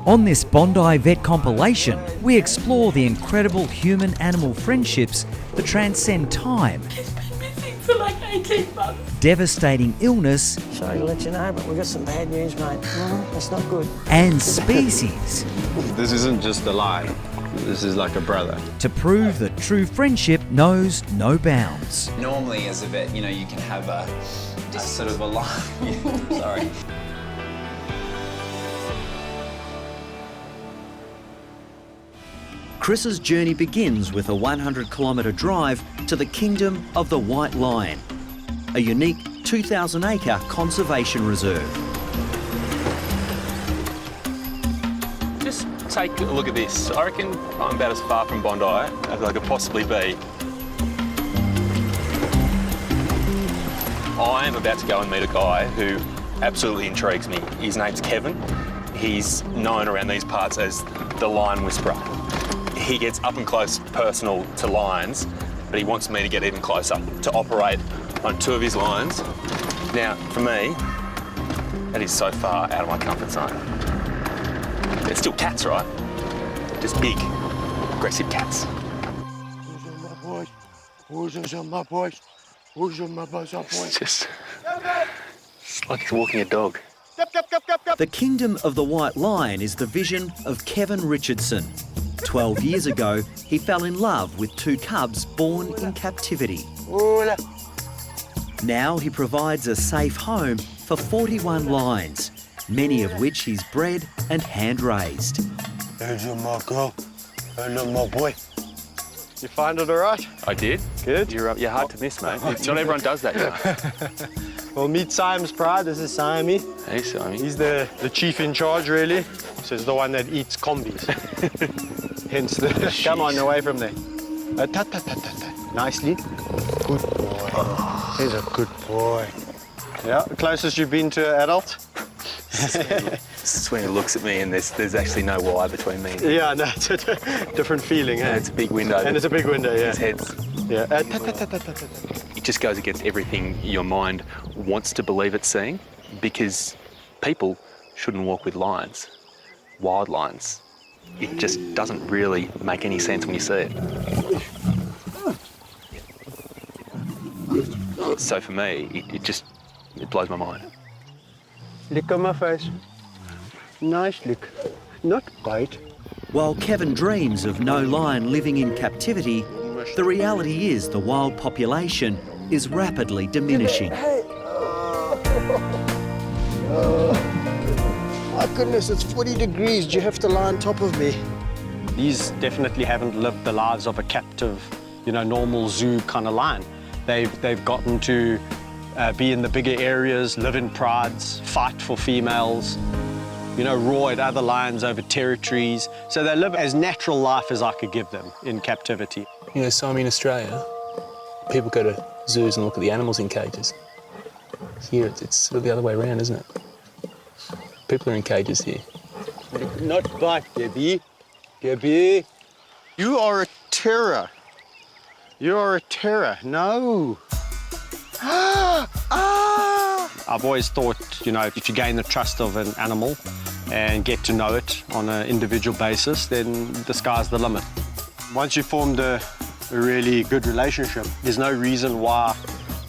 On this Bondi Vet compilation, we explore the incredible human-animal friendships that transcend time, He's been missing for like 18 months. devastating illness, Sorry to let you know, but we've got some bad news, mate. That's not good. and species This isn't just a lie. This is like a brother. to prove that true friendship knows no bounds. Normally as a vet, you can have a sort of a line. Sorry. Chris's journey begins with a 100-kilometre drive to the kingdom of the white lion, a unique 2,000-acre conservation reserve. Just take a look at this. I reckon I'm about as far from Bondi as I could possibly be. I am about to go and meet a guy who absolutely intrigues me. His name's Kevin. He's known around these parts as the Lion Whisperer. He gets up and close personal to lions, but he wants me to get even closer, to operate on 2 of his lions. Now, for me, that is so far out of my comfort zone. It's still cats, right? Just big, aggressive cats. It's like he's walking a dog. The kingdom of the white lion is the vision of Kevin Richardson. 12 years ago, he fell in love with 2 cubs born in captivity. Now he provides a safe home for 41 lions, many of which he's bred and hand-raised. Hello, my girl. Hello, my boy. You find it all right? I did. Good. You're hard to miss, mate. Not everyone does that, Well, meet Siam's pride. This is Siamie. Hey, Simon. He's the chief in charge, really. So he's the one that eats combis. Hence the... Come on, away from there. Nicely. Good boy. He's a good boy. Yeah, closest you've been to an adult? This is when he looks at me and there's actually no wire between me and him. Yeah, no, it's a different feeling, eh? It's a big window. And it's a big window, yeah. His head's... Yeah. It just goes against everything your mind wants to believe it's seeing, because people shouldn't walk with lions, wild lions. It just doesn't really make any sense when you see it. So for me, it blows my mind. Lick on my face. Nice lick. Not bite. While Kevin dreams of no lion living in captivity, the reality is the wild population is rapidly diminishing. My goodness, it's 40 degrees. Do you have to lie on top of me? These definitely haven't lived the lives of a captive, normal zoo kind of lion. They've gotten to be in the bigger areas, live in prides, fight for females, roar at other lions over territories. So they live as natural life as I could give them in captivity. So in Australia, people go to zoos and look at the animals in cages. Here, it's sort of the other way around, isn't it? People are in cages here. Not bite, Gabby. Gabby. You are a terror. You are a terror. No. I've always thought, if you gain the trust of an animal and get to know it on an individual basis, then the sky's the limit. Once you've formed a really good relationship, there's no reason why,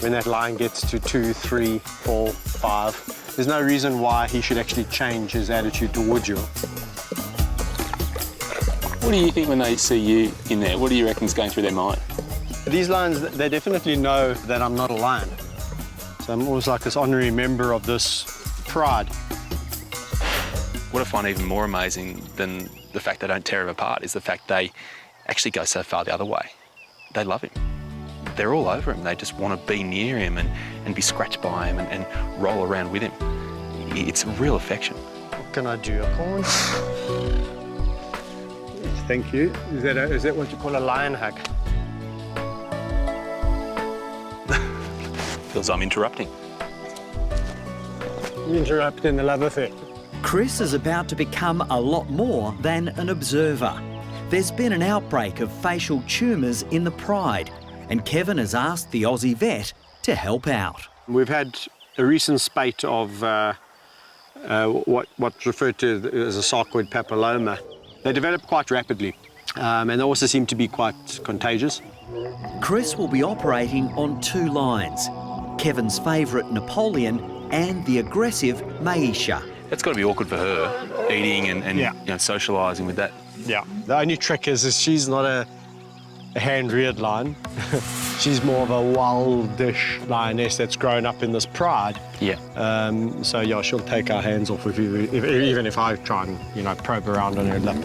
when that lion gets to 2, 3, 4, 5, there's no reason why he should actually change his attitude towards you. What do you think when they see you in there? What do you reckon's going through their mind? These lions, they definitely know that I'm not a lion. So I'm almost like this honorary member of this pride. What I find even more amazing than the fact they don't tear him apart is the fact they actually go so far the other way. They love him. They're all over him. They just want to be near him and be scratched by him and roll around with him. It's a real affection. What can I do? I can't. Thank you. Is that what you call a lion hug? Feels I'm interrupting. You interrupting the love affair. Chris is about to become a lot more than an observer. There's been an outbreak of facial tumours in the pride, and Kevin has asked the Aussie vet to help out. We've had a recent spate of what's referred to as a sarcoid papilloma. They develop quite rapidly, and they also seem to be quite contagious. Chris will be operating on 2 lines, Kevin's favourite Napoleon and the aggressive Maisha. It's got to be awkward for her, eating and Yeah. you know, socialising with that. Yeah. The only trick is she's not a hand-reared lion. She's more of a wildish lioness that's grown up in this pride. Yeah. So yeah, she'll take our hands off even if I try and, you know, probe around on her lip.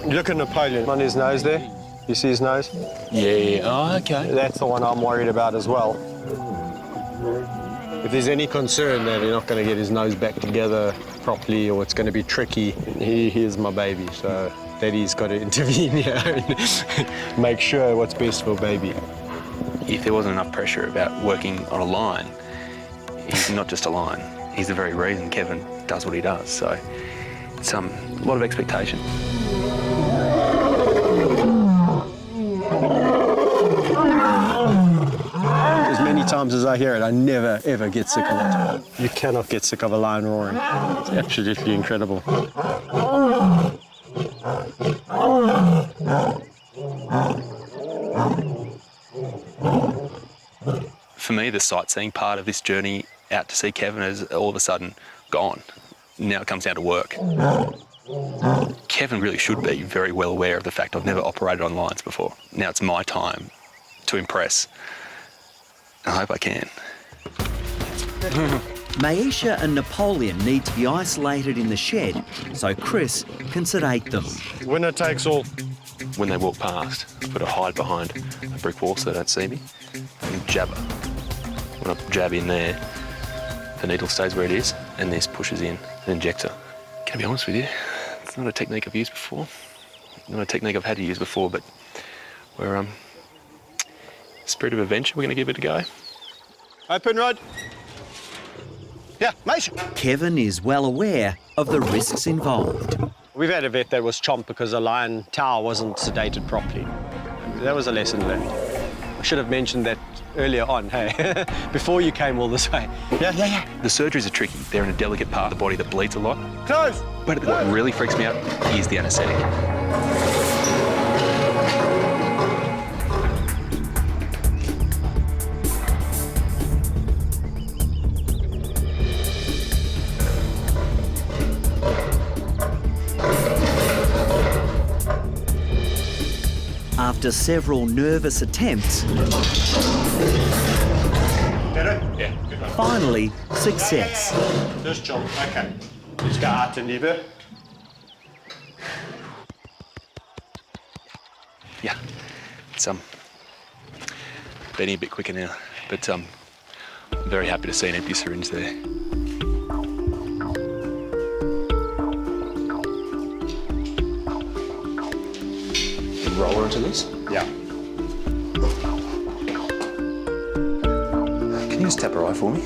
Look at Napoleon on his nose there. You see his nose? Yeah. Oh, okay. That's the one I'm worried about as well. If there's any concern that he's not going to get his nose back together properly or it's going to be tricky, he is my baby, so Daddy's got to intervene here and make sure what's best for baby. If there wasn't enough pressure about working on a line, he's not just a lion. He's the very reason Kevin does what he does, so it's a lot of expectation. As many times as I hear it, I never, ever get sick of it. You cannot get sick of a lion roaring. It's absolutely incredible. For me, the sightseeing part of this journey out to see Kevin is all of a sudden gone. Now it comes down to work. Kevin really should be very well aware of the fact I've never operated on lines before. Now it's my time to impress. I hope I can. Maisha and Napoleon need to be isolated in the shed so Chris can sedate them. Winner takes all. When they walk past, I've got to hide behind a brick wall so they don't see me and jab her. When I jab in there, the needle stays where it is and this pushes in an injector. Can I be honest with you? It's not a technique I've used before. Not a technique I've had to use before, but we're spirit of adventure, we're going to give it a go. Open rod. Yeah, mate. Kevin is well aware of the risks involved. We've had a vet that was chomped because a lion tower wasn't sedated properly. That was a lesson learned. I should have mentioned that earlier on, hey, before you came all this way. Yeah. The surgeries are tricky. They're in a delicate part of the body that bleeds a lot. Close. But what really freaks me out is the anaesthetic. After several nervous attempts, finally success. This job, okay. Let's go out and liebe. Yeah, it's beating a bit quicker now, but I'm very happy to see an empty syringe there. Roll her into this? Yeah. Can you just tap her eye for me?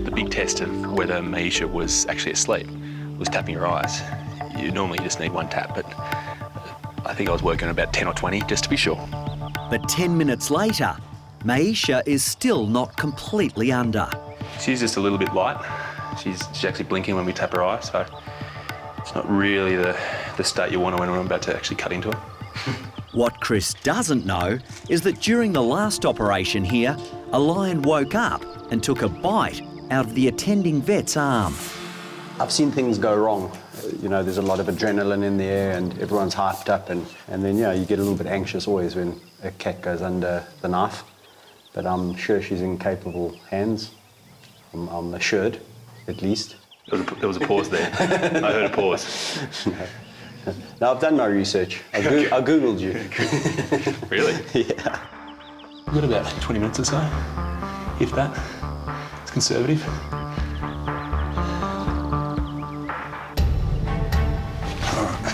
The big test of whether Maisha was actually asleep was tapping her eyes. You normally just need one tap, but I think I was working on about 10 or 20 just to be sure. But 10 minutes later, Maisha is still not completely under. She's just a little bit light. She's actually blinking when we tap her eye, so it's not really the state you want when I'm about to actually cut into her. What Chris doesn't know is that during the last operation here, a lion woke up and took a bite out of the attending vet's arm. I've seen things go wrong. You know, there's a lot of adrenaline in the air and everyone's hyped up and then, yeah, you get a little bit anxious always when a cat goes under the knife. But I'm sure she's in capable hands. I'm assured, at least. There was a pause there. I heard a pause. No, I've done my research. I Googled you. Really? Yeah. We've got about 20 minutes or so, if that. It's conservative. All right.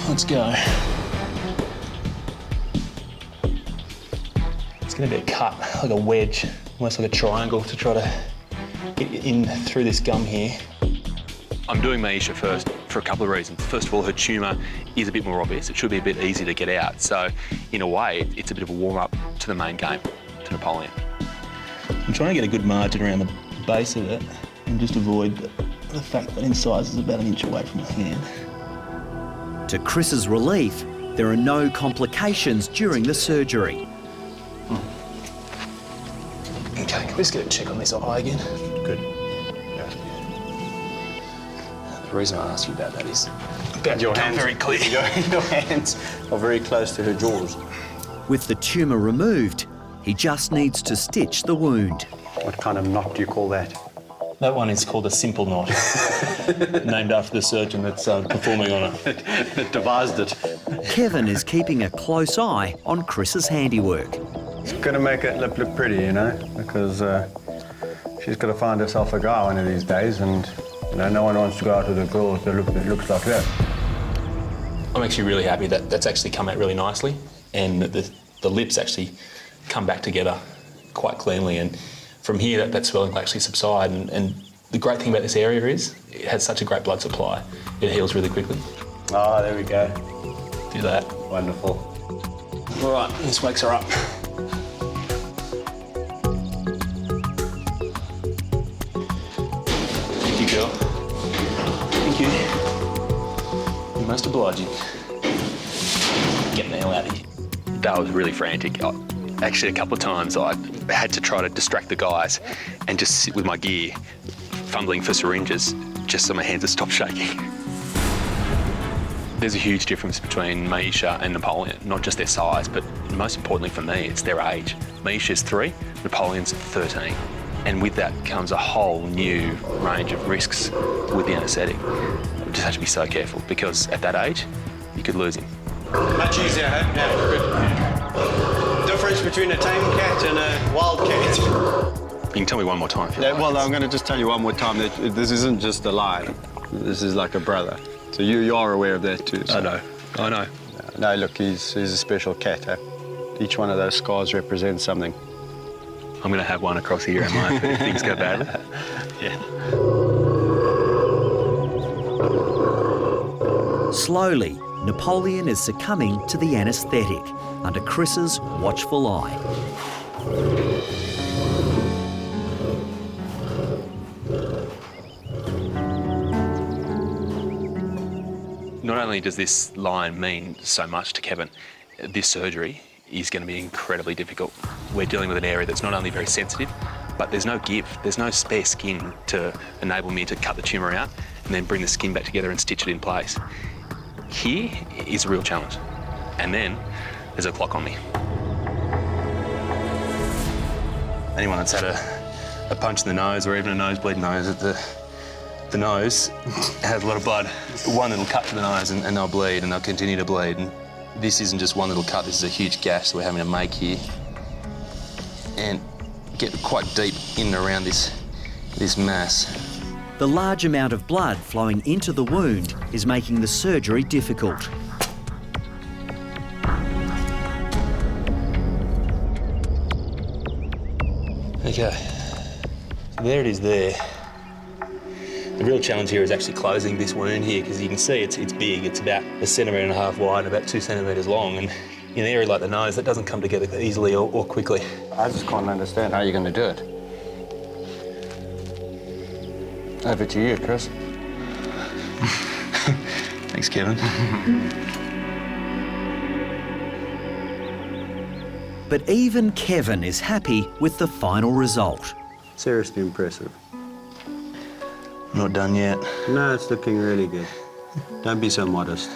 Let's go. It's going to be a cut, like a wedge, almost like a triangle to try to get in through this gum here. I'm doing Maisha first for a couple of reasons. First of all, her tumour is a bit more obvious. It should be a bit easier to get out. So, in a way, it's a bit of a warm-up to the main game, to Napoleon. I'm trying to get a good margin around the base of it and just avoid the fact that incisor is about an inch away from his hand. To Chris's relief, there are no complications during the surgery. Okay, can we just get a check on this eye again? Good. Yeah. The reason I asked you about that is Your hands very clear. Your hands are very close to her jaws. With the tumour removed, he just needs to stitch the wound. What kind of knot do you call that? that one is called a simple knot, named after the surgeon that's performing on it. That devised it. Kevin is keeping a close eye on Chris's handiwork. It's going to make it look pretty, you know, because she's got to find herself a guy one of these days, and you know, no one wants to go out with a girl that looks like that. I'm actually really happy that that's actually come out really nicely, and that the lips actually come back together quite cleanly, and from here that swelling will actually subside, and the great thing about this area is it has such a great blood supply. It heals really quickly. Oh, there we go. Do that. Wonderful. All right, this wakes her up. Thank you, girl. Thank you. You're most obliging. Get the hell out of here. That was really frantic. Actually, a couple of times I had to try to distract the guys and just sit with my gear, fumbling for syringes, just so my hands would stop shaking. There's a huge difference between Maisha and Napoleon, not just their size, but most importantly for me, it's their age. Maisha's 3, Napoleon's 13. And with that comes a whole new range of risks with the anaesthetic. You just have to be so careful, because at that age, you could lose him. Much easier, huh? Yeah, good. Difference between a tame cat and a wild cat. You can tell me one more time if you Yeah, like. well, I'm going to just tell you one more time that this isn't just a lie. This is like a brother. So you are aware of that too. So. I know. No, look, he's a special cat. Huh? Each one of those scars represents something. I'm going to have one across here, am I, if things go badly? Yeah. Slowly, Napoleon is succumbing to the anaesthetic under Chris's watchful eye. Not only does this line mean so much to Kevin, this surgery is going to be incredibly difficult. We're dealing with an area that's not only very sensitive, but there's no give. There's no spare skin to enable me to cut the tumour out and then bring the skin back together and stitch it in place. Here is a real challenge. And then there's a clock on me. Anyone that's had a punch in the nose or even a nosebleed nose at the nose has a lot of blood. One little cut to the nose and they'll bleed, and they'll continue to bleed. And this isn't just one little cut, this is a huge gash that we're having to make here and get quite deep in and around this mass. The large amount of blood flowing into the wound is making the surgery difficult. Okay, so there it is there. The real challenge here is actually closing this wound here, because you can see it's big. It's about 1.5 centimetres wide and about 2 centimetres long, and in an area like the nose, that doesn't come together easily or quickly. I just can't understand how you're going to do it. Over to you, Chris. Thanks, Kevin. But even Kevin is happy with the final result. Seriously impressive. I'm not done yet. No, it's looking really good. Don't be so modest.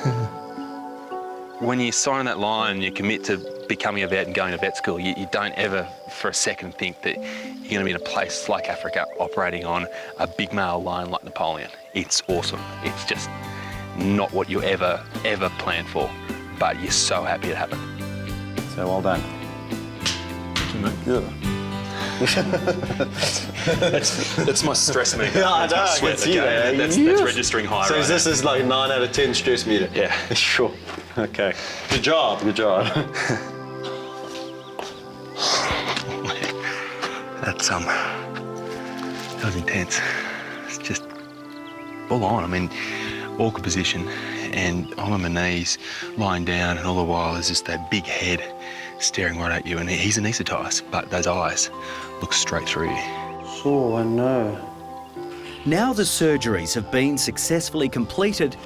When you sign that line, you commit to becoming a vet and going to vet school, you don't ever for a second think that you're going to be in a place like Africa operating on a big male lion like Napoleon. It's awesome. It's just not what you ever planned for, but you're so happy it happened. So well done. Yeah. that's my stress meter. Yeah, I know, That's my I sweat, can see okay? that. That's registering high. So right this now. is like 9 out of 10 stress meter? Yeah. Sure. Okay. Good job. Good job. That was intense. It's just full on. I mean, awkward position, and I'm on my knees, lying down, and all the while there's just that big head staring right at you, and he's anaesthetized, but those eyes look straight through you. Oh, I know. Now the surgeries have been successfully completed,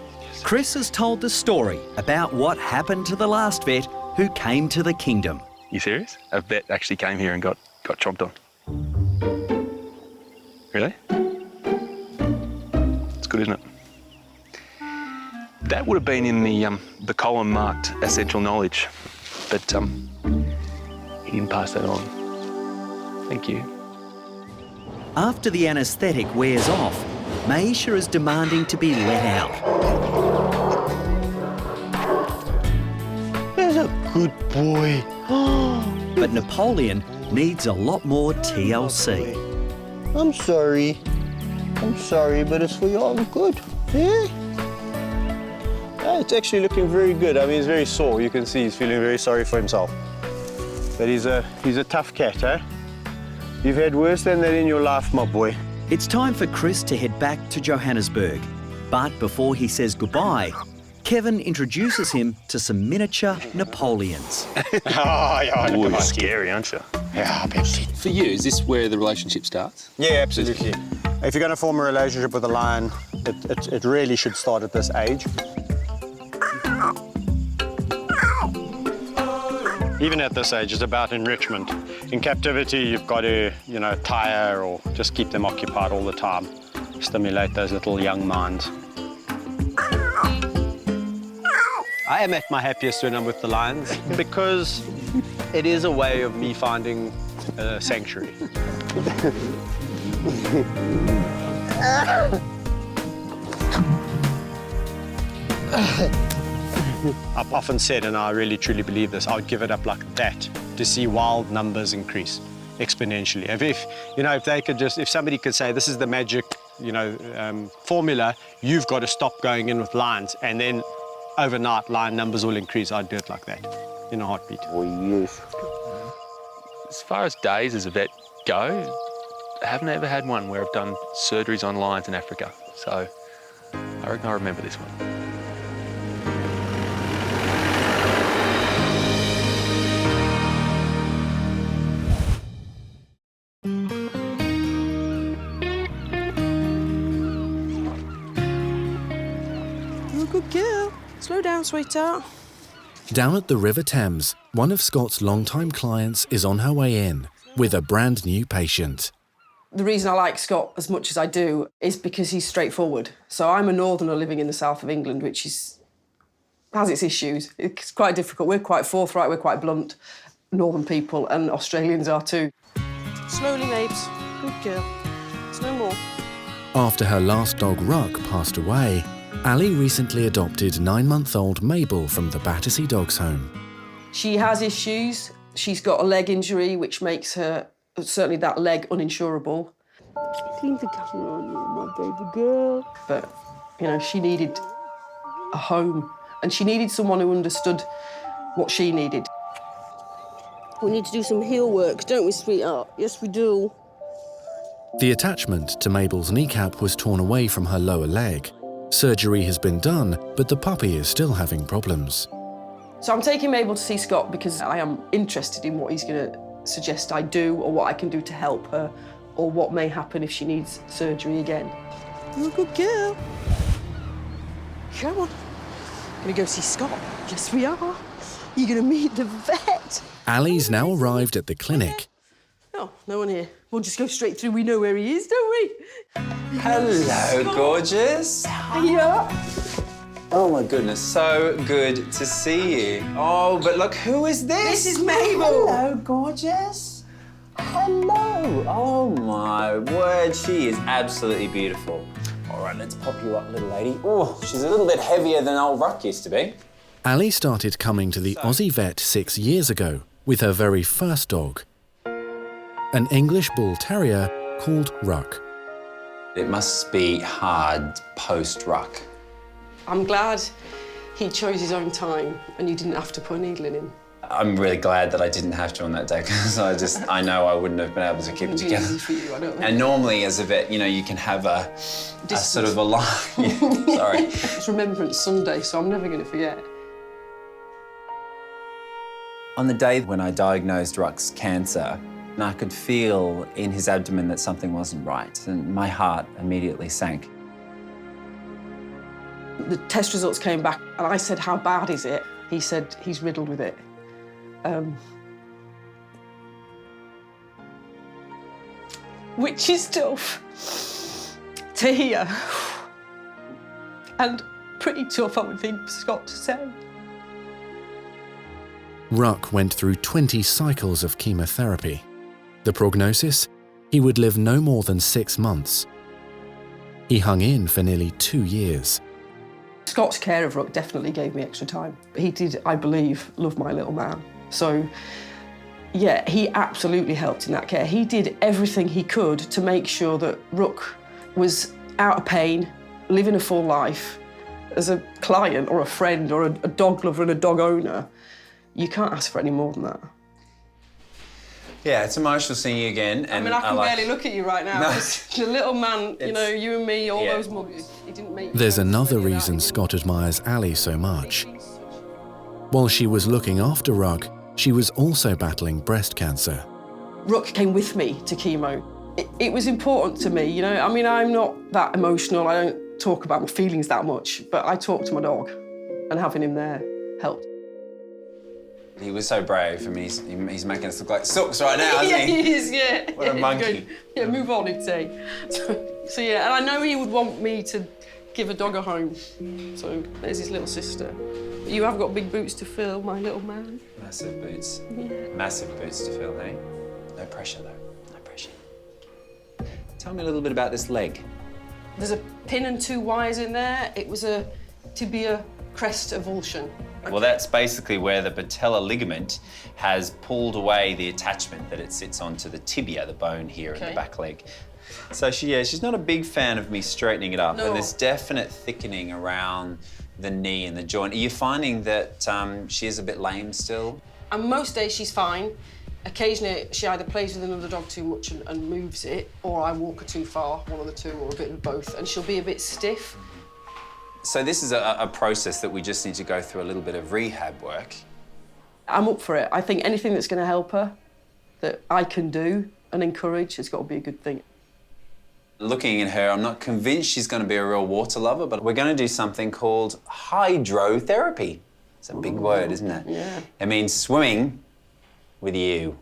Chris has told the story about what happened to the last vet who came to the kingdom. You serious? A vet actually came here and got chomped on. Really? It's good, isn't it? That would have been in the column marked essential knowledge, but he didn't pass that on. Thank you. After the anaesthetic wears off, Maisha is demanding to be let out. There's a good boy. But Napoleon needs a lot more TLC. I'm sorry, but it's for your own good. Yeah? It's actually looking very good. I mean, he's very sore. You can see he's feeling very sorry for himself. But he's a tough cat, eh? You've had worse than that in your life, my boy. It's time for Chris to head back to Johannesburg. But before he says goodbye, Kevin introduces him to some miniature Napoleons. Oh, yeah, Ooh, you're scary, aren't you? Yeah, I bet. For you, is this where the relationship starts? Yeah, absolutely. If you're going to form a relationship with a lion, it really should start at this age. Even at this age, it's about enrichment. In captivity, you've got to, tire or just keep them occupied all the time. Stimulate those little young minds. I am at my happiest when I'm with the lions because it is a way of me finding a sanctuary. I've often said, and I really truly believe this, I would give it up like that to see wild numbers increase exponentially. If somebody could say this is the magic, formula, you've got to stop going in with lions, and then overnight lion numbers will increase. I'd do it like that in a heartbeat. Oh yes. As far as days as a vet go, I haven't ever had one where I've done surgeries on lions in Africa. So I reckon I remember this one. Good girl. Slow down, sweetheart. Down at the River Thames, one of Scott's longtime clients is on her way in with a brand new patient. The reason I like Scott as much as I do is because he's straightforward. So I'm a northerner living in the south of England, which has its issues. It's quite difficult. We're quite forthright, we're quite blunt, northern people, and Australians are too. Slowly, Mabes. Good girl. There's no more. After her last dog, Ruck, passed away, Ali recently adopted 9-month-old Mabel from the Battersea Dogs Home. She has issues. She's got a leg injury, which makes her, certainly that leg, uninsurable. Clean the camera on you, my baby girl. But, she needed a home, and she needed someone who understood what she needed. We need to do some heel work, don't we, sweetheart? Yes, we do. The attachment to Mabel's kneecap was torn away from her lower leg. Surgery has been done, but the puppy is still having problems. So I'm taking Mabel to see Scott because I am interested in what he's going to suggest I do or what I can do to help her or what may happen if she needs surgery again. You're a good girl. Come on. Gonna go see Scott? Yes, we are. You're gonna meet the vet. Ali's now arrived at the clinic. Oh, no one here. We'll just go straight through. We know where he is, don't we? Hello, gorgeous. Yeah. Oh, my goodness, so good to see you. Oh, but look, who is this? This is Mabel. Hello, gorgeous. Hello. Oh, my word, she is absolutely beautiful. All right, let's pop you up, little lady. Oh, she's a little bit heavier than old Ruck used to be. Ali started coming to the Aussie vet 6 years ago with her very first dog, an English Bull Terrier called Ruck. It must be hard post-Ruck. I'm glad he chose his own time and you didn't have to put a needle in him. I'm really glad that I didn't have to on that day because I know I wouldn't have been able to keep it together. Easy for you, I don't know. And normally as a vet, you can have a sort of a line. Sorry. It's Remembrance Sunday, so I'm never going to forget. On the day when I diagnosed Ruck's cancer, I could feel in his abdomen that something wasn't right, and my heart immediately sank. The test results came back, and I said, how bad is it? He said, he's riddled with it. Which is tough to hear. And pretty tough, I would think, for Scott to say. Ruck went through 20 cycles of chemotherapy. The prognosis? He would live no more than 6 months. He hung in for nearly 2 years. Scott's care of Ruck definitely gave me extra time. He did, I believe, love my little man. So, yeah, he absolutely helped in that care. He did everything he could to make sure that Ruck was out of pain, living a full life. As a client or a friend or a dog lover and a dog owner, you can't ask for any more than that. Yeah, it's emotional seeing you again. And I can barely look at you right now. No. The little man, you know, you and me, all those mugs, he didn't make... There's another reason Scott admires Ali so much. While she was looking after Ruck, she was also battling breast cancer. Ruck came with me to chemo. It was important to me, you know. I mean, I'm not that emotional. I don't talk about my feelings that much, but I talk to my dog, and having him there helped. He was so brave. I mean, he's making us look like sooks right now, isn't he? Yeah, he is, yeah. What a monkey. Yeah, move on, he'd say. So, yeah, and I know he would want me to give a dog a home. So there's his little sister. But you have got big boots to fill, my little man. Massive boots. Yeah. Massive boots to fill, hey? No pressure, though. No pressure. Tell me a little bit about this leg. There's a pin and 2 wires in there. It was a tibia crest avulsion. Well, that's basically where the patella ligament has pulled away the attachment that it sits onto the tibia, the bone here in the back leg. So she's not a big fan of me straightening it up, No. but there's definite thickening around the knee and the joint. Are you finding that she is a bit lame still? And most days she's fine. Occasionally she either plays with another dog too much and moves it, or I walk her too far, one of the two, or a bit of both, and she'll be a bit stiff. So this is a process that we just need to go through a little bit of rehab work. I'm up for it. I think anything that's going to help her, that I can do and encourage, has got to be a good thing. Looking at her, I'm not convinced she's going to be a real water lover, but we're going to do something called hydrotherapy. It's a big word, isn't it? Yeah. It means swimming with you.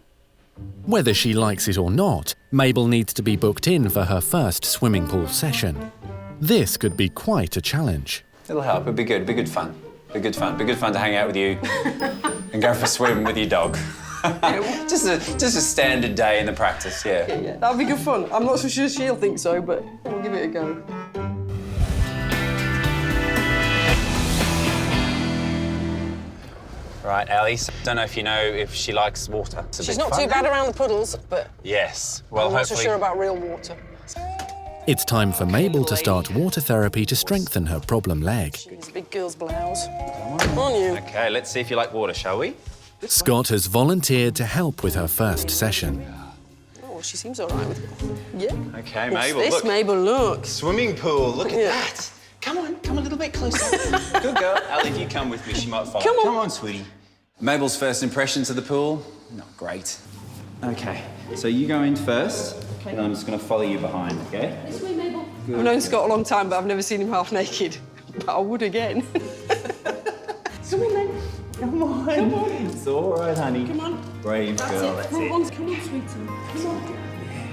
Whether she likes it or not, Mabel needs to be booked in for her first swimming pool session. This could be quite a challenge. It'll help. It'll be good. It'll be good fun. It'll be good fun. It'll be good fun to hang out with you and go for a swim with your dog. just a standard day in the practice, yeah. Yeah, that'd be good fun. I'm not so sure she'll think so, but we'll give it a go. Right, Ali, so don't know if you know if she likes water. She's not too bad around the puddles, but Yes. Well, I'm not hopefully... so sure about real water. It's time for Mabel to start water therapy to strengthen her problem leg. She's a big girl's blouse. Come on, you. OK, let's see if you like water, shall we? Scott has volunteered to help with her first session. Oh, she seems all right with it. Yeah. OK, What's Mabel, this, look. Mabel, look. Swimming pool, look at Yeah. that. Come a little bit closer. Good girl. Ali, if you come with me, she might follow. Come on. Come on, sweetie. Mabel's first impressions of the pool? Not great. OK, so you go in first, and I'm just going to follow you behind, OK? This way, Mabel. I've known Scott a long time, but I've never seen him half naked. But I would again. Come on, then. Come on. Come on. It's all right, honey. Come on. Brave girl, that's it. Come on, sweetie. Come on.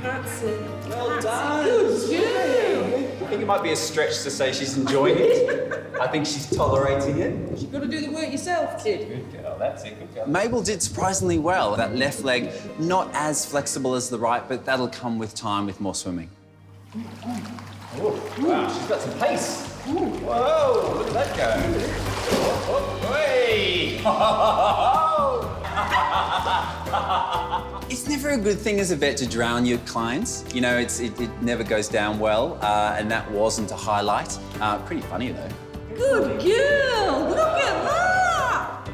That's it. Well done. Good. I think it might be a stretch to say she's enjoying it. I think she's tolerating it. You've got to do the work yourself, kid. Good girl, that's it, good girl. Mabel did surprisingly well. That left leg, not as flexible as the right, but that'll come with time with more swimming. Oh, wow, she's got some pace. Whoa, look at that go. Oh, hey. It's never a good thing as a vet to drown your clients. You know, it never goes down well, and that wasn't a highlight. Pretty funny, though. Good girl. Look at that.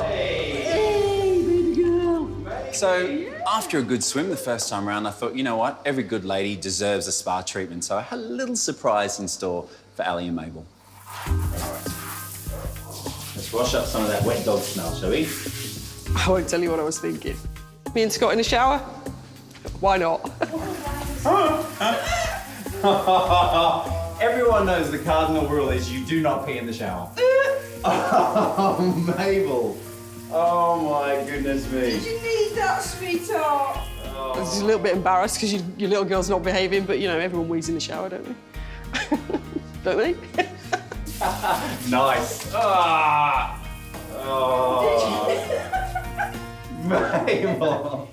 Hey, baby girl. So, after a good swim the first time around, I thought, you know what? Every good lady deserves a spa treatment. So I had a little surprise in store for Ali and Mabel. All right. Let's wash up some of that wet dog smell, shall we? I won't tell you what I was thinking. Me and Scott in the shower? Why not? Everyone knows the cardinal rule is you do not pee in the shower. Oh, Mabel. Oh, my goodness me. Did you need that, sweetheart? I was just a little bit embarrassed because your little girl's not behaving, but, you know, everyone wheezes in the shower, don't they? Don't they? Nice. Ah. Oh. Mabel.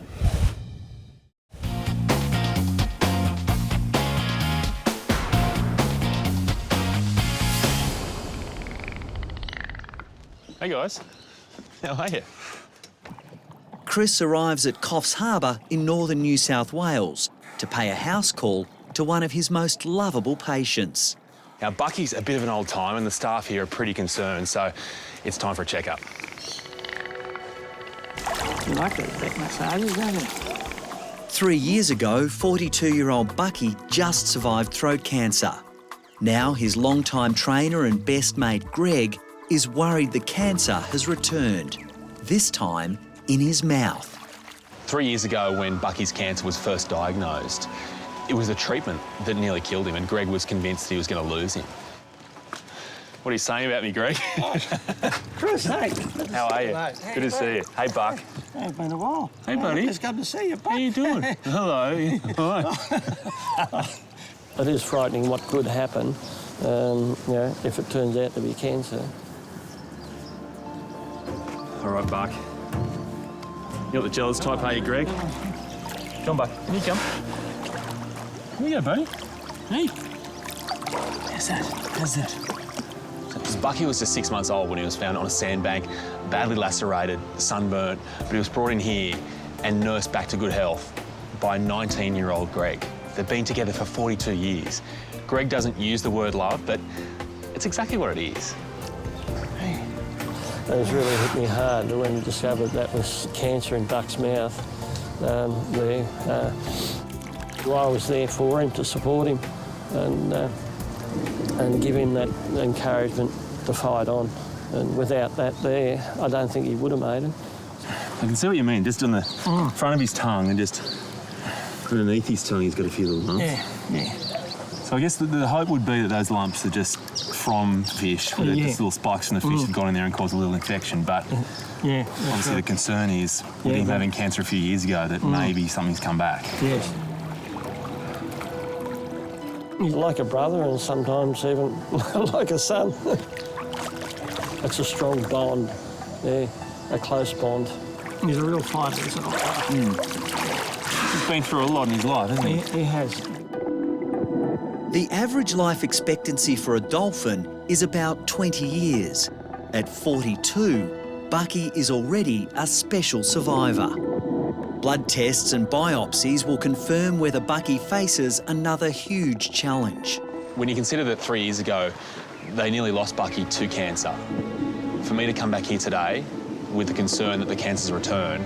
Hey guys, how are you? Chris arrives at Coffs Harbour in northern New South Wales to pay a house call to one of his most lovable patients. Now Bucky's a bit of an old time and the staff here are pretty concerned, so it's time for a checkup. You like those back massages, don't you? 3 years ago, 42-year-old Bucky just survived throat cancer. Now his longtime trainer and best mate Greg is worried the cancer has returned, this time in his mouth. 3 years ago, when Bucky's cancer was first diagnosed, it was the treatment that nearly killed him, and Greg was convinced he was going to lose him. What are you saying about me, Greg? Chris, hey. How are you? Good to see you. Hey, Buck. Hey, it's been a while. Hey, buddy. It's good to see you, Buck. How you doing? Hello. Hi. It is frightening what could happen, you know, if it turns out to be cancer. All right, Buck. You're the jealous type, are you, Greg? Come on, Buck. Here you come. Here you go, buddy. Hey. How's that? How's that? Bucky was just 6 months old when he was found on a sandbank, badly lacerated, sunburnt, but he was brought in here and nursed back to good health by 19-year-old Greg. They've been together for 42 years. Greg doesn't use the word love, but it's exactly what it is. It was really hit me hard when we discovered that was cancer in Buck's mouth there. I was there for him, to support him and give him that encouragement to fight on. And without that there, I don't think he would have made it. I can see what you mean, just on the front of his tongue and just underneath his tongue he's got a few little lumps. Yeah. So I guess the hope would be that those lumps are just from fish, where just little spikes from the fish have gone in there and caused a little infection, but obviously the concern is with him having cancer a few years ago that maybe something's come back. Yes. He's like a brother and sometimes even like a son. It's a strong bond, a close bond. He's a real fighter, isn't he? He's been through a lot in his life, hasn't he? He has. The average life expectancy for a dolphin is about 20 years. At 42, Bucky is already a special survivor. Blood tests and biopsies will confirm whether Bucky faces another huge challenge. When you consider that 3 years ago, they nearly lost Bucky to cancer, for me to come back here today with the concern that the cancer's return,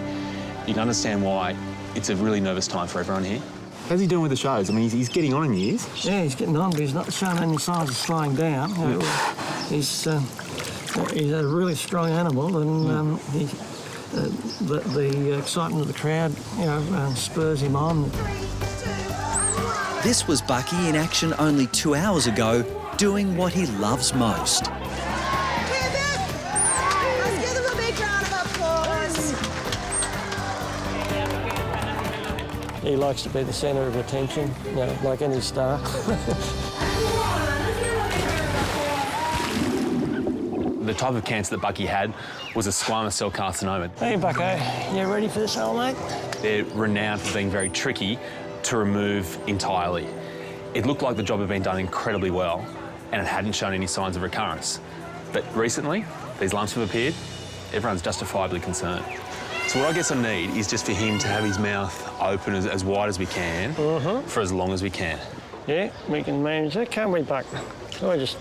you can understand why it's a really nervous time for everyone here. How's he doing with the shows? I mean, he's getting on in years. Yeah, he's getting on, but he's not showing any signs of slowing down. He's a really strong animal, and the excitement of the crowd, spurs him on. This was Bucky in action only 2 hours ago, doing what he loves most. He likes to be the centre of attention, like any star. The type of cancer that Bucky had was a squamous cell carcinoma. Hey, Bucko, you ready for this, old mate? They're renowned for being very tricky to remove entirely. It looked like the job had been done incredibly well and it hadn't shown any signs of recurrence. But recently, these lumps have appeared. Everyone's justifiably concerned. So what I guess I need is just for him to have his mouth open as wide as we can for as long as we can. Yeah, we can manage that, can't we, Buck? So I just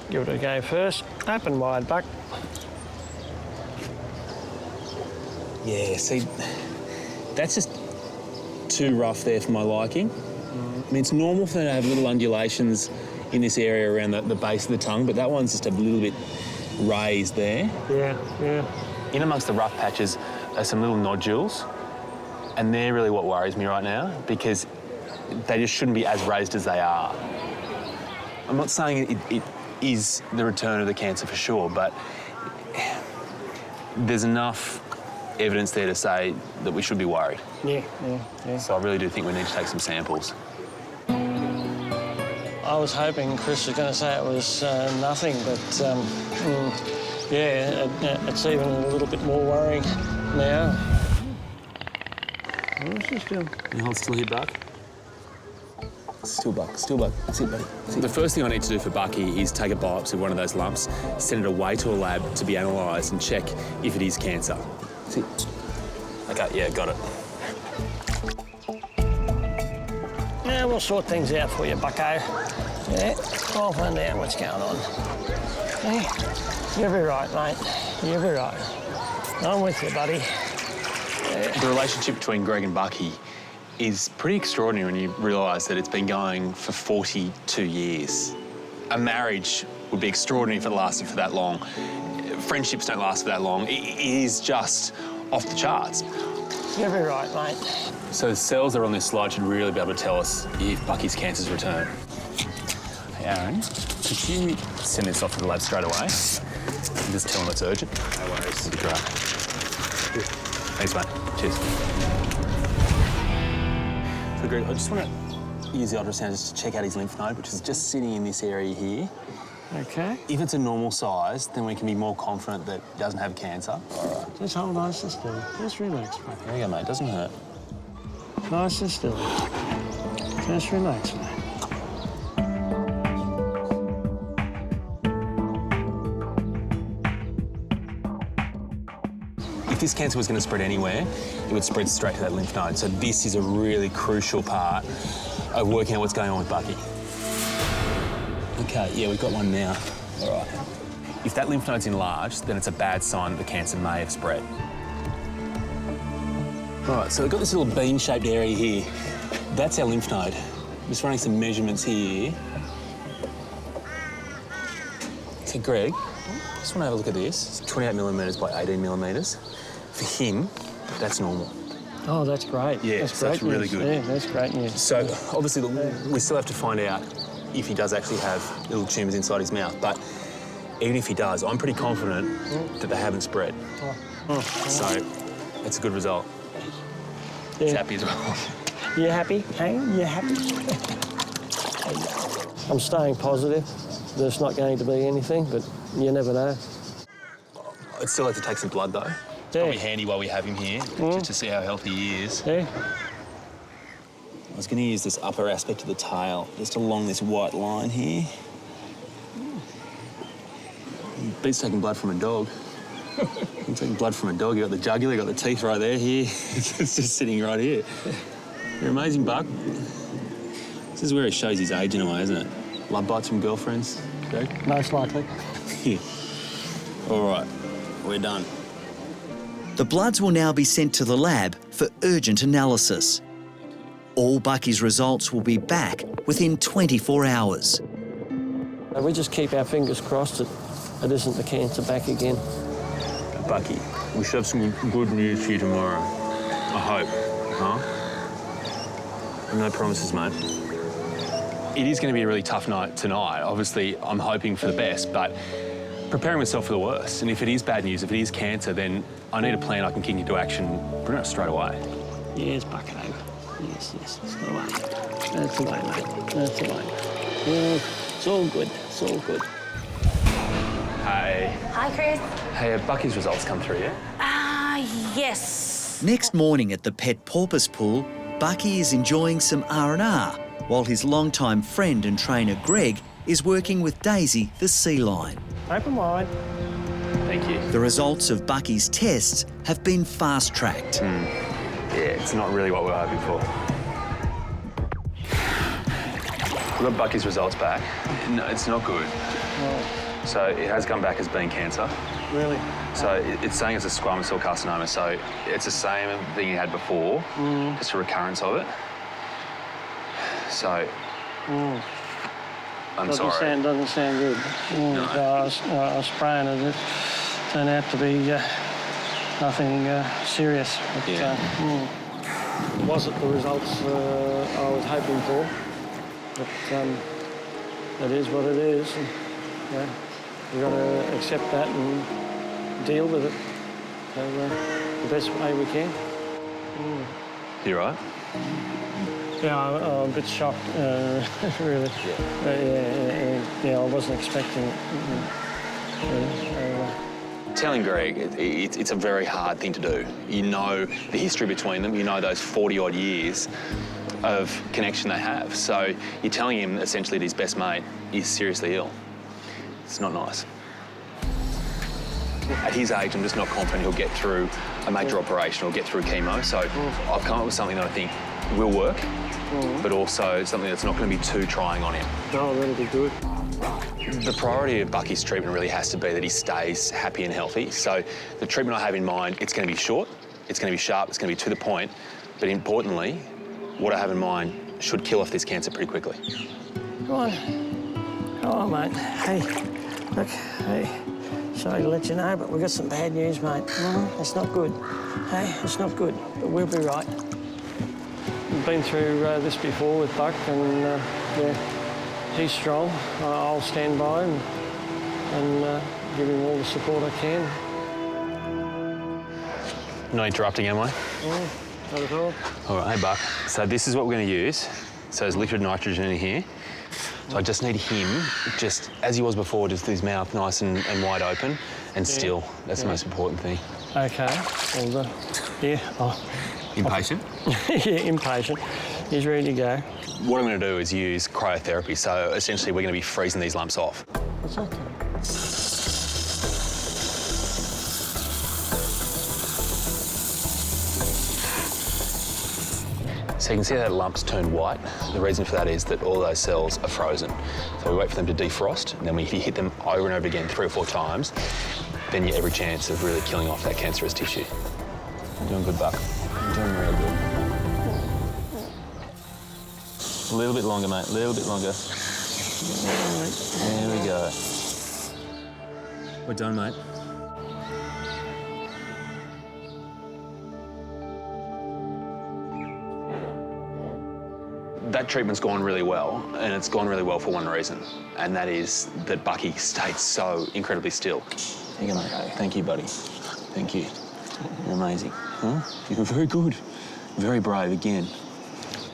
give it a go first. Open wide, Buck. Yeah, see, that's just too rough there for my liking. I mean, it's normal for them to have little undulations in this area around the base of the tongue, but that one's just a little bit raised there. Yeah. In amongst the rough patches are some little nodules, and they're really what worries me right now, because they just shouldn't be as raised as they are. I'm not saying it is the return of the cancer for sure, but there's enough evidence there to say that we should be worried. Yeah. So I really do think we need to take some samples. I was hoping Chris was going to say it was nothing, but yeah, it's even a little bit more worrying now. What's this doing? You hold still here, Buck. Still, Buck. That's it, buddy. The first thing I need to do for Bucky is take a biopsy of one of those lumps, send it away to a lab to be analysed and check if it is cancer. That's it. OK, yeah, got it. Yeah, we'll sort things out for you, bucko. Yeah, I'll find out what's going on. Hey, you'll be right, mate. You'll be right. I'm with you, buddy. Yeah. The relationship between Greg and Bucky is pretty extraordinary when you realise that it's been going for 42 years. A marriage would be extraordinary if it lasted for that long. Friendships don't last for that long. It is just off the charts. You'll be right, mate. So the cells that are on this slide should really be able to tell us if Bucky's cancer's returned. Hey, Aaron, could you send this off to the lab straight away? And just tell them it's urgent. No worries. That'd be great. Thanks, mate. Cheers. So, Greg, I just want to use the ultrasound just to check out his lymph node, which is just sitting in this area here. OK. If it's a normal size, then we can be more confident that he doesn't have cancer. All right. Just hold nice and still. Just relax, mate. There you go, mate. Doesn't hurt. Nice and still. Just relax, mate. If this cancer was going to spread anywhere, it would spread straight to that lymph node. So this is a really crucial part of working out what's going on with Bucky. OK, yeah, we've got one now. All right. If that lymph node's enlarged, then it's a bad sign that the cancer may have spread. All right, so we've got this little bean-shaped area here. That's our lymph node. Just running some measurements here. So, Greg, just want to have a look at this. It's 28 millimetres by 18 millimetres. For him, that's normal. Oh, that's great. Yeah, that's so great that's really news. good. Yeah, that's great news. So, obviously, we still have to find out if he does actually have little tumours inside his mouth. But even if he does, I'm pretty confident that they haven't spread. So, it's a good result. Yeah. He's happy as well. You happy? Hey, you happy? I'm staying positive. There's not going to be anything, but you never know. I'd still like to take some blood, though. It's probably handy while we have him here, just to see how healthy he is. Yeah. I was going to use this upper aspect of the tail, just along this white line here. Beats taking blood from a dog. I'm taking blood from a dog. You got the jugular, you got the teeth right there here. It's just sitting right here. You're amazing, Buck. This is where he shows his age in a way, isn't it? Love bites from girlfriends, Greg? Most likely. All right, we're done. The bloods will now be sent to the lab for urgent analysis. All Bucky's results will be back within 24 hours. We just keep our fingers crossed that it isn't the cancer back again. Bucky, we should have some good news for you tomorrow. I hope, huh? No promises, mate. It is going to be a really tough night tonight. Obviously, I'm hoping for the best, but preparing myself for the worst. And if it is bad news, if it is cancer, then I need a plan I can kick into action pretty much straight away. Yes, Bucko. Yes, that's the way. That's the way, mate. That's the way. Yeah, it's all good. It's all good. Hey. Hi, Chris. Hey, have Bucky's results come through yet? Yes. Next morning at the pet porpoise pool, Bucky is enjoying some R&R, while his longtime friend and trainer Greg is working with Daisy, the sea lion. Open wide. Thank you. The results of Bucky's tests have been fast-tracked. Yeah, it's not really what we're hoping for. We've got Bucky's results back. No, it's not good. Oh. So it has come back as being cancer. Really? So it's saying it's a squamous cell carcinoma. So it's the same thing he had before, just a recurrence of it. So I'm sorry. Doesn't sound good. No. I was praying it turned out to be nothing serious. But, wasn't the results I was hoping for, but it is what it is. And, we've got to accept that and deal with it the best way we can. You right? Yeah, I'm a bit shocked, really. Yeah, I wasn't expecting it. Telling Greg, it's a very hard thing to do. You know the history between them, you know those 40-odd years of connection they have. So you're telling him essentially that his best mate is seriously ill. It's not nice. At his age, I'm just not confident he'll get through a major operation or get through chemo. So I've come up with something that I think will work, but also something that's not going to be too trying on him. No, that'll be good. The priority of Bucky's treatment really has to be that he stays happy and healthy. So the treatment I have in mind, it's going to be short, it's going to be sharp, it's going to be to the point, but importantly, what I have in mind should kill off this cancer pretty quickly. Come on. Come on, mate. Hey, look, hey. Sorry to let you know, but we've got some bad news, mate. It's not good. Hey, it's not good, but we'll be right. We've been through this before with Buck, and yeah, he's strong. I'll stand by him and give him all the support I can. Not interrupting, am I? Not at all. All right, hey, Buck. So this is what we're going to use. So there's liquid nitrogen in here. So I just need him, just as he was before, just his mouth nice and wide open and still. That's the most important thing. OK. Well, yeah. Oh. Impatient? Yeah, impatient. He's ready to go. What I'm going to do is use cryotherapy. So essentially, we're going to be freezing these lumps off. That's OK. So you can see that lumps turned white. The reason for that is that all those cells are frozen. So we wait for them to defrost, and then if you hit them over and over again 3 or 4 times, then you have every chance of really killing off that cancerous tissue. You're doing good, Buck. You're doing real good. A little bit longer, mate. A little bit longer. There we go. We're done, mate. That treatment's gone really well, and it's gone really well for one reason, and that is that Bucky stayed so incredibly still. There you go, mate. Thank you, buddy. Thank you. You're amazing. Huh? You're very good. Very brave again.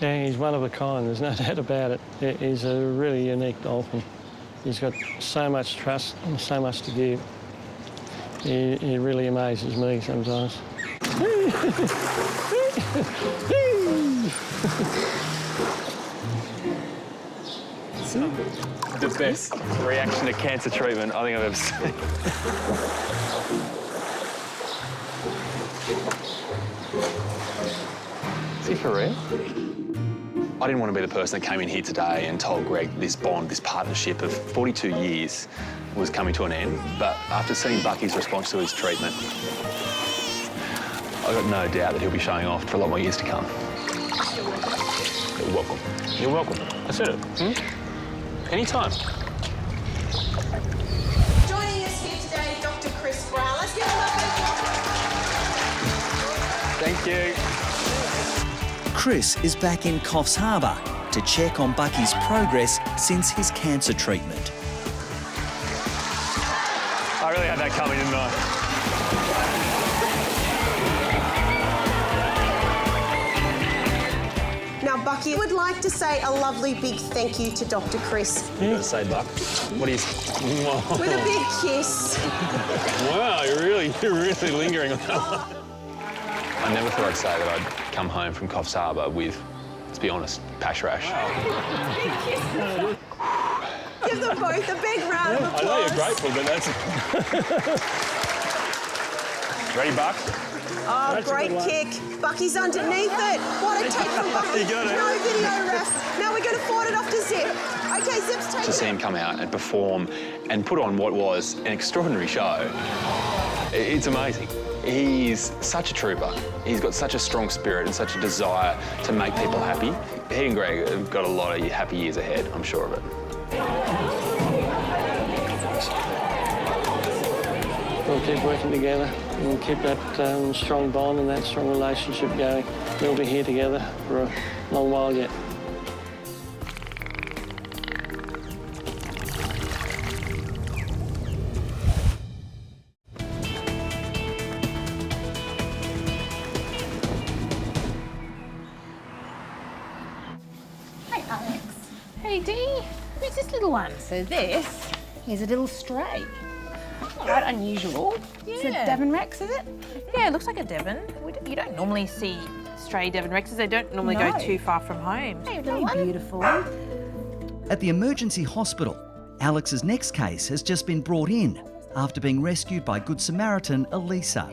Yeah, he's one of a kind, there's no doubt about it. He's a really unique dolphin. He's got so much trust and so much to give. He really amazes me sometimes. The best reaction to cancer treatment I think I've ever seen. Is he for real? I didn't want to be the person that came in here today and told Greg this bond, this partnership of 42 years was coming to an end, but after seeing Bucky's response to his treatment, I've got no doubt that he'll be showing off for a lot more years to come. You're welcome. You're welcome. I said it. Anytime. Joining us here today, Dr. Chris Brown. Let's give him a big Thank you. Chris is back in Coffs Harbour to check on Bucky's progress since his cancer treatment. I really had that coming, didn't I? Now, Bucky would like to say a lovely big thank you to Dr. Chris. You got to say, Buck. What do you... With a big kiss. Wow, you're really lingering on that one. I never thought I'd say that I'd come home from Coffs Harbour with, let's be honest, pash rash. Give them both a big round of applause. I know you're grateful, but that's... Ready, Buck? Oh, That's great kick. Bucky's underneath it. What a take from Bucky. You got it. No video ref. Now we're going to forward it off to Zip. OK, Zip's taking it. To see him come out and perform and put on what was an extraordinary show, it's amazing. He's such a trooper. He's got such a strong spirit and such a desire to make people happy. He and Greg have got a lot of happy years ahead, I'm sure of it. We'll keep working together and keep that strong bond and that strong relationship going. We'll be here together for a long while yet. Hey, Alex. Hey, Dee. Who's this little one? So this is a little stray. Quite unusual. Yeah. It's a Devon Rex, is it? Yeah, it looks like a Devon. You don't normally see stray Devon Rexes. They don't normally go too far from home. Hey, little one. Beautiful. At the emergency hospital, Alex's next case has just been brought in after being rescued by Good Samaritan Elisa.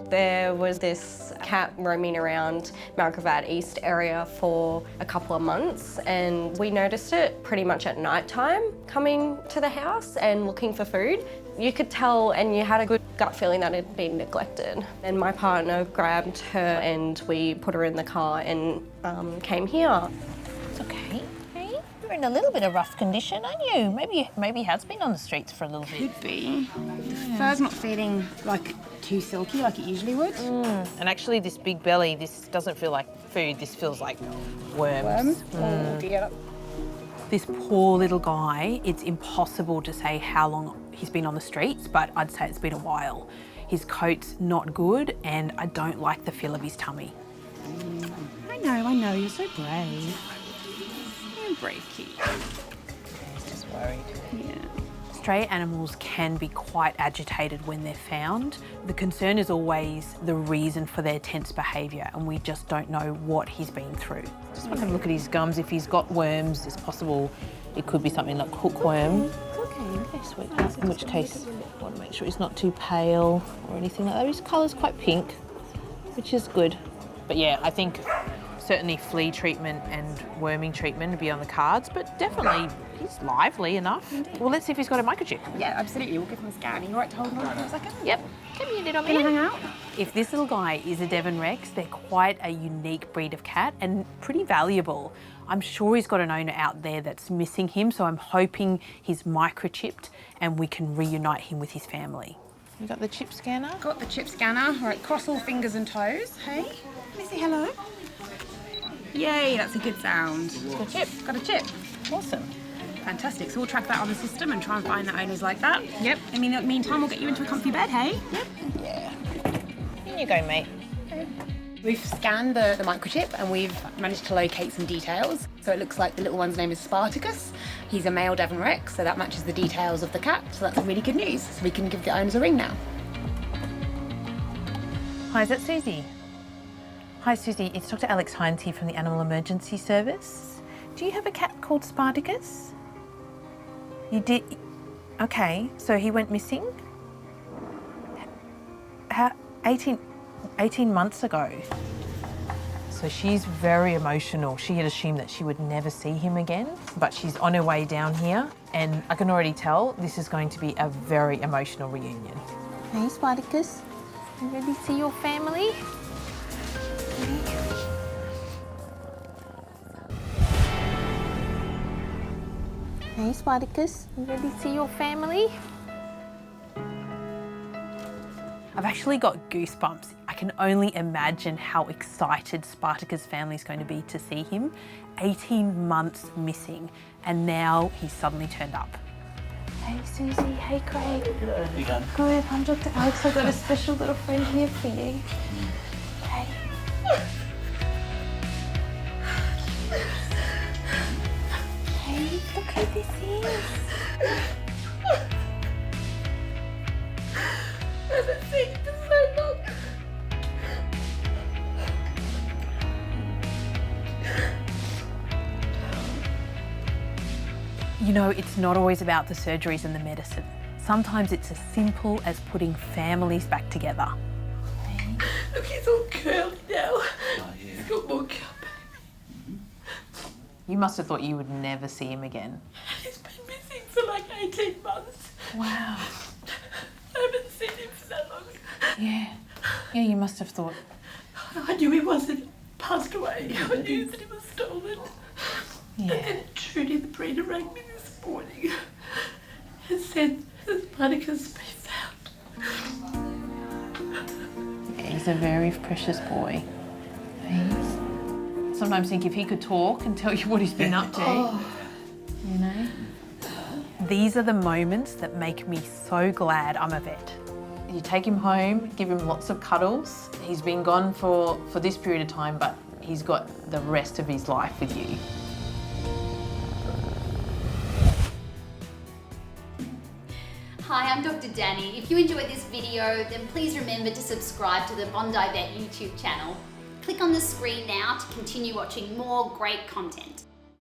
There was this cat roaming around Miraculous East area for a couple of months, and we noticed it pretty much at night time coming to the house and looking for food. You could tell, and you had a good gut feeling that it had been neglected. And my partner grabbed her and we put her in the car and came here. It's okay. Hey, you're in a little bit of rough condition, aren't you? Maybe he has been on the streets for a little bit. Could be. The fur's not feeling like too silky like it usually would. And actually this big belly, this doesn't feel like food, this feels like worms. Oh dear. This poor little guy, it's impossible to say how long he's been on the streets, but I'd say it's been a while. His coat's not good and I don't like the feel of his tummy. I know, you're so brave. You're brave, kid. He's just worried. Yeah. Stray animals can be quite agitated when they're found. The concern is always the reason for their tense behaviour, and we just don't know what he's been through. Just want to have a look at his gums. If he's got worms, it's possible it could be something like hookworm. Okay, sweet. In which case, I want to make sure he's not too pale or anything like that. His colour's quite pink, which is good. But yeah, I think certainly flea treatment and worming treatment would be on the cards, but definitely he's lively enough. Well, let's see if he's got a microchip. Yeah, absolutely. We'll give him a scan. Are you all right to hold on for a second? Yep. Come here, little man. Can I hang out? If this little guy is a Devon Rex, they're quite a unique breed of cat and pretty valuable. I'm sure he's got an owner out there that's missing him, so I'm hoping he's microchipped and we can reunite him with his family. You got the chip scanner? Got the chip scanner. All right, cross all fingers and toes. Hey, can I say hello? Yay, that's a good sound. Got a chip. Got a chip. Awesome. Fantastic. So we'll track that on the system and try and find the owners like that. Yep. In the meantime, we'll get you into a comfy bed, hey? Yep. Yeah. In you go, mate. We've scanned the microchip and we've managed to locate some details. So it looks like the little one's name is Spartacus. He's a male Devon Rex, so that matches the details of the cat. So that's really good news. So we can give the owners a ring now. Hi, is that Susie? Hi, Susie. It's Dr. Alex Hines here from the Animal Emergency Service. Do you have a cat called Spartacus? You did? Okay, so he went missing? How? 18 months ago. So she's very emotional. She had assumed that she would never see him again, but she's on her way down here, and I can already tell this is going to be a very emotional reunion. Hey, Spartacus. You ready to see your family? Hey, Spartacus. You ready to see your family? I've actually got goosebumps. I can only imagine how excited Spartacus' family is going to be to see him. 18 months missing, and now he's suddenly turned up. Hey, Susie. Hey, Craig. Good. I'm Dr. Alex. I've got a special little friend here for you. Hey. Hey, look who this is. I haven't seen you for so long. You know, it's not always about the surgeries and the medicine. Sometimes it's as simple as putting families back together. Look, he's all curly now. He's got more curl. You must have thought you would never see him again. He's been missing for like 18 months. Wow. I haven't seen him for that long. Yeah. Yeah, you must have thought. I knew he wasn't passed away. I knew that he was stolen. Yeah. And then Trudy, the breeder, rang me this morning and said that Spartacus be found. He's a very precious boy. Sometimes think if he could talk and tell you what he's been up to, you know? These are the moments that make me so glad I'm a vet. You take him home, give him lots of cuddles. He's been gone for this period of time, but he's got the rest of his life with you. Hi, I'm Dr. Danny. If you enjoyed this video, then please remember to subscribe to the Bondi Vet YouTube channel. Click on the screen now to continue watching more great content.